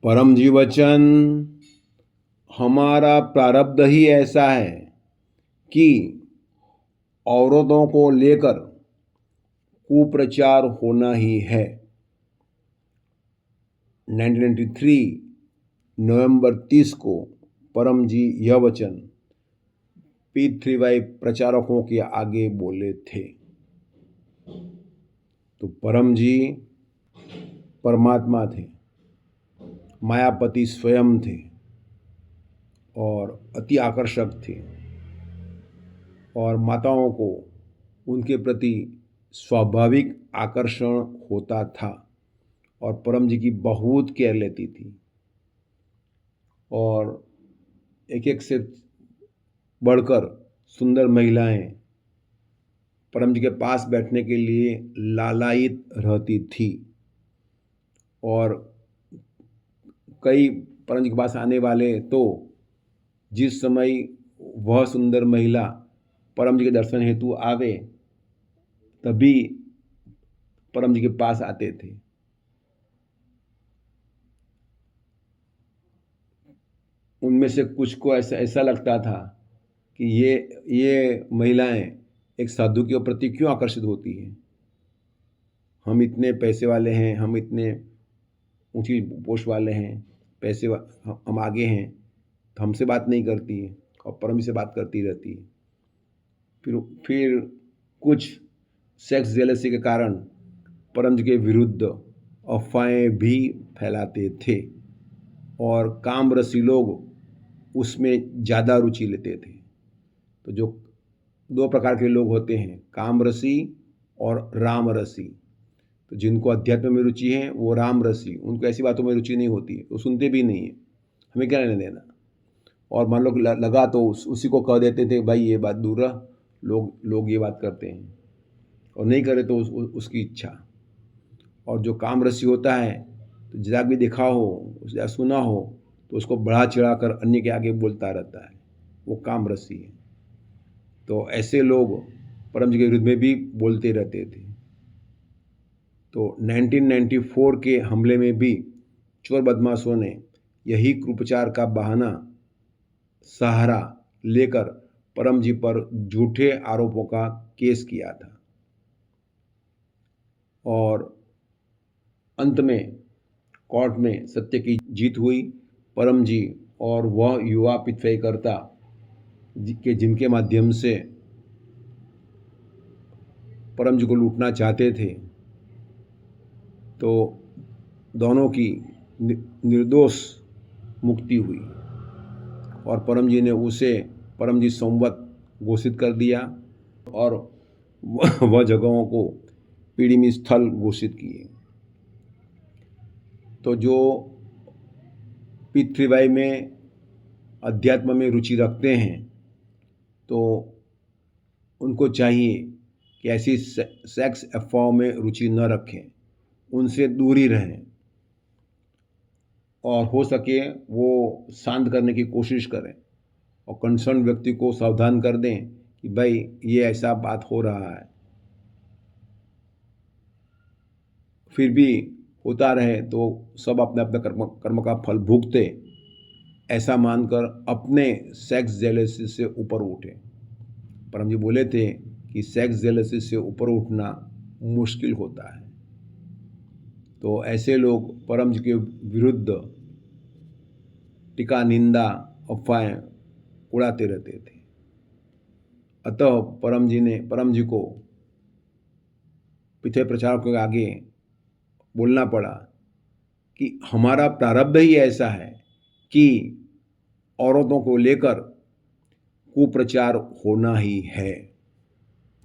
परम जी वचन, हमारा प्रारब्ध ही ऐसा है कि औरतों को लेकर कुप्रचार होना ही है। 1993 नवंबर 30 को परम जी यह वचन P3Y प्रचारकों के आगे बोले थे। तो परम जी परमात्मा थे, मायापति स्वयं थे और अति आकर्षक थे और माताओं को उनके प्रति स्वाभाविक आकर्षण होता था और परम जी की बहुत केयर लेती थी और एक एक से बढ़कर सुंदर महिलाएं परम जी के पास बैठने के लिए लालायित रहती थी और कई परम जी के पास आने वाले तो जिस समय वह सुंदर महिला परम जी के दर्शन हेतु आवे तभी परम जी के पास आते थे। उनमें से कुछ को ऐसा लगता था कि ये महिलाएं एक साधु के प्रति क्यों आकर्षित होती हैं। हम इतने पैसे वाले हैं, हम इतने ऊंची पोस्ट वाले हैं, हम आगे हैं, तो हमसे बात नहीं करती है और परम जी से बात करती रहती है। फिर कुछ सेक्स जेलसी के कारण परम जी के विरुद्ध अफवाहें भी फैलाते थे और कामरसी लोग उसमें ज़्यादा रुचि लेते थे। तो जो दो प्रकार के लोग होते हैं, कामरसी और रामरसी। तो जिनको अध्यात्म में रुचि है वो रामरसी, उनको ऐसी बातों में रुचि नहीं होती है, वो सुनते भी नहीं है, हमें क्या लेना देना। और मान लो लगा तो उसी को कह देते थे भाई ये बात दूर रह, लोग ये बात करते हैं, और नहीं करे तो उसकी इच्छा। और जो कामरसी होता है तो जरा भी देखा हो या सुना हो तो उसको बढ़ा चढ़ा कर अन्य के आगे बोलता रहता है, वो कामरसी है। तो ऐसे लोग परम जी के विरुद्ध में भी बोलते रहते थे। तो 1994 के हमले में भी चोर बदमाशों ने यही कुप्रचार का बहाना सहारा लेकर परम जी पर झूठे आरोपों का केस किया था और अंत में कोर्ट में सत्य की जीत हुई। परम जी और वह युवा पितृकर्ता के जिनके माध्यम से परम जी को लूटना चाहते थे, तो दोनों की निर्दोष मुक्ति हुई और परम जी ने उसे परम जी संवत घोषित कर दिया और वह जगहों को पीड़ित स्थल घोषित किए। तो जो P3Y में अध्यात्म में रुचि रखते हैं तो उनको चाहिए कि ऐसी सेक्स अफवाहों में रुचि न रखें, उनसे दूर ही रहें और हो सके वो शांत करने की कोशिश करें और कंसर्न व्यक्ति को सावधान कर दें कि भाई ये ऐसा बात हो रहा है। फिर भी होता रहे तो सब अपने अपने कर्म का फल भुगते, ऐसा मानकर अपने सेक्स जेलसी से ऊपर उठे। परम जी बोले थे कि सेक्स जेलसी से ऊपर उठना मुश्किल होता है। तो ऐसे लोग परम जी के विरुद्ध टीका निंदा अफवाहें उड़ाते रहते थे। अतः परम जी को पिछले प्रचारकों के आगे बोलना पड़ा कि हमारा प्रारब्ध ही ऐसा है कि औरतों को लेकर कुप्रचार होना ही है।